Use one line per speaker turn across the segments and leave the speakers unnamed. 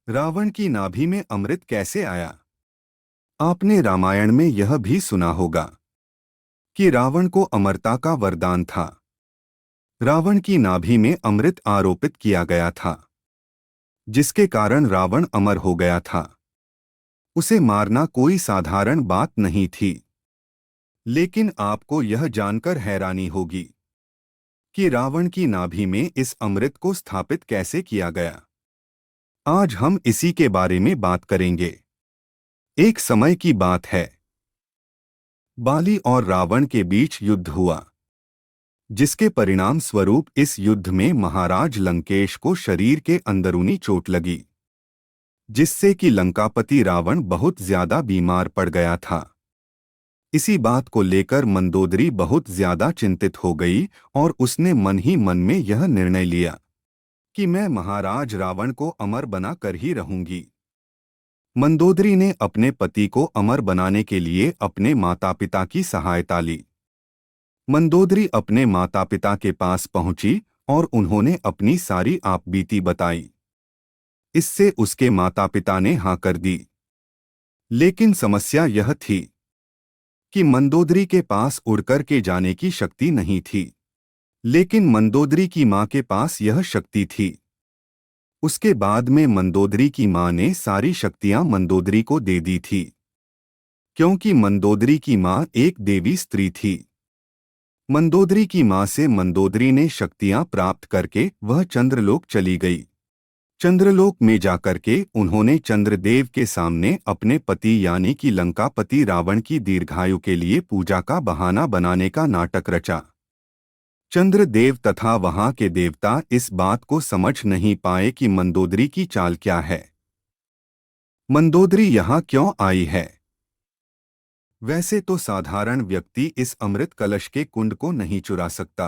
रावण की नाभि में अमृत कैसे आया? आपने रामायण में यह भी सुना होगा कि रावण को अमरता का वरदान था। रावण की नाभि में अमृत आरोपित किया गया था, जिसके कारण रावण अमर हो गया था। उसे मारना कोई साधारण बात नहीं थी। लेकिन आपको यह जानकर हैरानी होगी कि रावण की नाभि में इस अमृत को स्थापित कैसे किया गया। आज हम इसी के बारे में बात करेंगे। एक समय की बात है, बाली और रावण के बीच युद्ध हुआ, जिसके परिणाम स्वरूप इस युद्ध में महाराज लंकेश को शरीर के अंदरूनी चोट लगी, जिससे कि लंकापति रावण बहुत ज्यादा बीमार पड़ गया था। इसी बात को लेकर मंदोदरी बहुत ज्यादा चिंतित हो गई और उसने मन ही मन में यह निर्णय लिया कि मैं महाराज रावण को अमर बना कर ही रहूंगी। मंदोदरी ने अपने पति को अमर बनाने के लिए अपने माता पिता की सहायता ली। मंदोदरी अपने माता पिता के पास पहुंची और उन्होंने अपनी सारी आपबीती बताई। इससे उसके माता पिता ने हाँ कर दी। लेकिन समस्या यह थी कि मंदोदरी के पास उड़कर के जाने की शक्ति नहीं थी। लेकिन मंदोदरी की मां के पास यह शक्ति थी। उसके बाद में मंदोदरी की मां ने सारी शक्तियां मंदोदरी को दे दी थी, क्योंकि मंदोदरी की मां एक देवी स्त्री थी। मंदोदरी की मां से मंदोदरी ने शक्तियां प्राप्त करके वह चंद्रलोक चली गई। चंद्रलोक में जाकर के उन्होंने चंद्रदेव के सामने अपने पति यानी कि लंकापति रावण की दीर्घायु के लिए पूजा का बहाना बनाने का नाटक रचा। चंद्रदेव तथा वहां के देवता इस बात को समझ नहीं पाए कि मंदोदरी की चाल क्या है। मंदोदरी यहाँ क्यों आई है? वैसे तो साधारण व्यक्ति इस अमृत कलश के कुंड को नहीं चुरा सकता,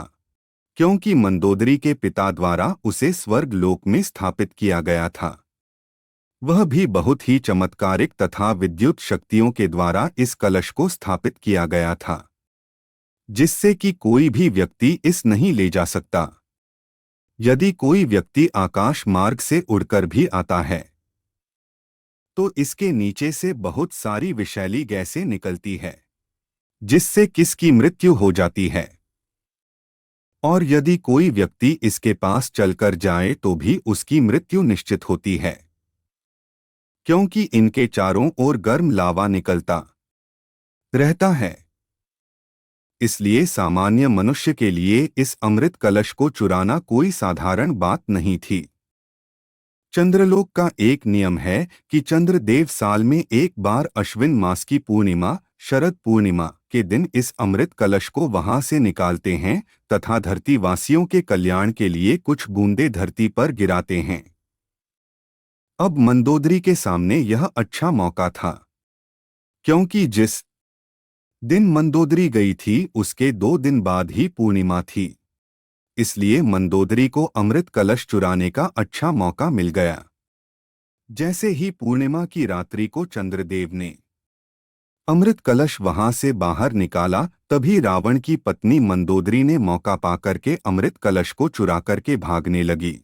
क्योंकि मंदोदरी के पिता द्वारा उसे स्वर्ग लोक में स्थापित किया गया था। वह भी बहुत ही चमत्कारिक तथा विद्युत शक्तियों के द्वारा इस कलश को स्थापित किया गया था, जिससे कि कोई भी व्यक्ति इस नहीं ले जा सकता। यदि कोई व्यक्ति आकाश मार्ग से उड़कर भी आता है तो इसके नीचे से बहुत सारी विषैली गैसें निकलती है, जिससे किसकी मृत्यु हो जाती है। और यदि कोई व्यक्ति इसके पास चलकर जाए तो भी उसकी मृत्यु निश्चित होती है, क्योंकि इनके चारों ओर गर्म लावा निकलता रहता है। इसलिए सामान्य मनुष्य के लिए इस अमृत कलश को चुराना कोई साधारण बात नहीं थी। चंद्रलोक का एक नियम है कि चंद्रदेव साल में एक बार अश्विन मास की पूर्णिमा, शरद पूर्णिमा के दिन इस अमृत कलश को वहां से निकालते हैं तथा धरतीवासियों के कल्याण के लिए कुछ बूंदे धरती पर गिराते हैं। अब मंदोदरी के सामने यह अच्छा मौका था, क्योंकि जिस दिन मंदोदरी गई थी उसके 2 दिन बाद ही पूर्णिमा थी। इसलिए मंदोदरी को अमृत कलश चुराने का अच्छा मौका मिल गया। जैसे ही पूर्णिमा की रात्रि को चंद्रदेव ने अमृत कलश वहां से बाहर निकाला, तभी रावण की पत्नी मंदोदरी ने मौका पाकर के अमृत कलश को चुरा करके भागने लगी,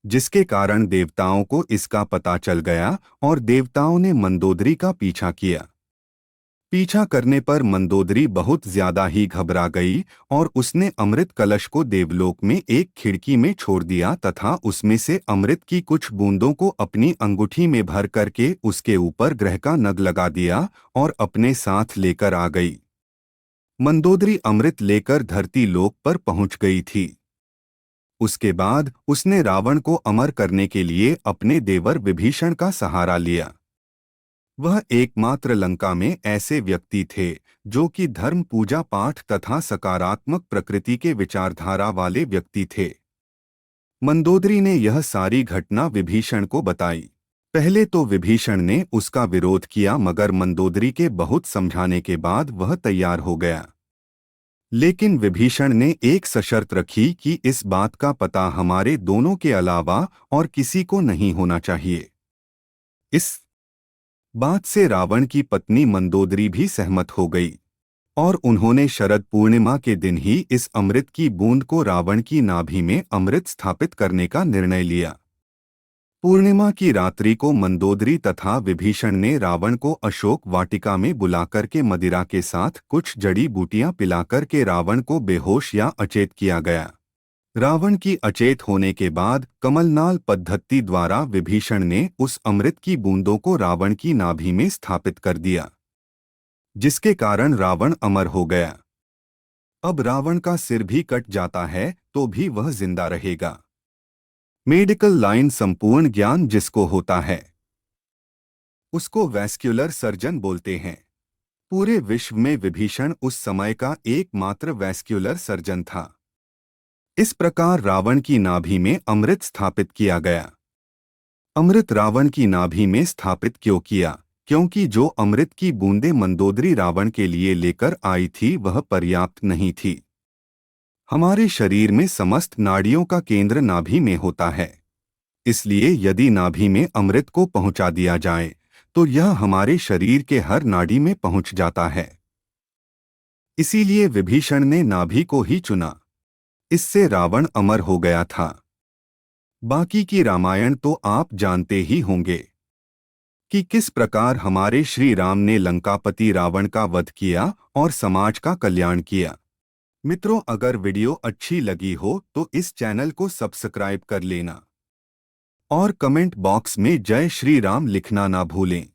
जिसके कारण देवताओं को इसका पता चल गया और देवताओं ने मंदोदरी का पीछा किया। पीछा करने पर मंदोदरी बहुत ज्यादा ही घबरा गई और उसने अमृत कलश को देवलोक में एक खिड़की में छोड़ दिया तथा उसमें से अमृत की कुछ बूंदों को अपनी अंगूठी में भर करके उसके ऊपर ग्रह का नग लगा दिया और अपने साथ लेकर आ गई। मंदोदरी अमृत लेकर धरती लोक पर पहुंच गई थी। उसके बाद उसने रावण को अमर करने के लिए अपने देवर विभीषण का सहारा लिया। वह एकमात्र लंका में ऐसे व्यक्ति थे जो कि धर्म, पूजा पाठ तथा सकारात्मक प्रकृति के विचारधारा वाले व्यक्ति थे। मंदोदरी ने यह सारी घटना विभीषण को बताई। पहले तो विभीषण ने उसका विरोध किया, मगर मंदोदरी के बहुत समझाने के बाद वह तैयार हो गया। लेकिन विभीषण ने एक शर्त रखी कि इस बात का पता हमारे दोनों के अलावा और किसी को नहीं होना चाहिए। इस बात से रावण की पत्नी मंदोदरी भी सहमत हो गई और उन्होंने शरद पूर्णिमा के दिन ही इस अमृत की बूंद को रावण की नाभि में अमृत स्थापित करने का निर्णय लिया। पूर्णिमा की रात्रि को मंदोदरी तथा विभीषण ने रावण को अशोक वाटिका में बुलाकर के मदिरा के साथ कुछ जड़ी बूटियां पिलाकर के रावण को बेहोश या अचेत किया गया। रावण की अचेत होने के बाद कमलनाल पद्धति द्वारा विभीषण ने उस अमृत की बूंदों को रावण की नाभि में स्थापित कर दिया, जिसके कारण रावण अमर हो गया। अब रावण का सिर भी कट जाता है तो भी वह जिंदा रहेगा। मेडिकल लाइन संपूर्ण ज्ञान जिसको होता है उसको वैस्क्युलर सर्जन बोलते हैं। पूरे विश्व में विभीषण उस समय का एकमात्र वैस्क्युलर सर्जन था। इस प्रकार रावण की नाभि में अमृत स्थापित किया गया। अमृत रावण की नाभि में स्थापित क्यों किया? क्योंकि जो अमृत की बूंदें मंदोदरी रावण के लिए लेकर आई थी वह पर्याप्त नहीं थी। हमारे शरीर में समस्त नाड़ियों का केंद्र नाभि में होता है, इसलिए यदि नाभि में अमृत को पहुंचा दिया जाए तो यह हमारे शरीर के हर नाड़ी में पहुंच जाता है। इसीलिए विभीषण ने नाभि को ही चुना। इससे रावण अमर हो गया था। बाकी की रामायण तो आप जानते ही होंगे कि किस प्रकार हमारे श्री राम ने लंकापति रावण का वध किया और समाज का कल्याण किया। मित्रों, अगर वीडियो अच्छी लगी हो तो इस चैनल को सब्सक्राइब कर लेना और कमेंट बॉक्स में जय श्री राम लिखना ना भूलें।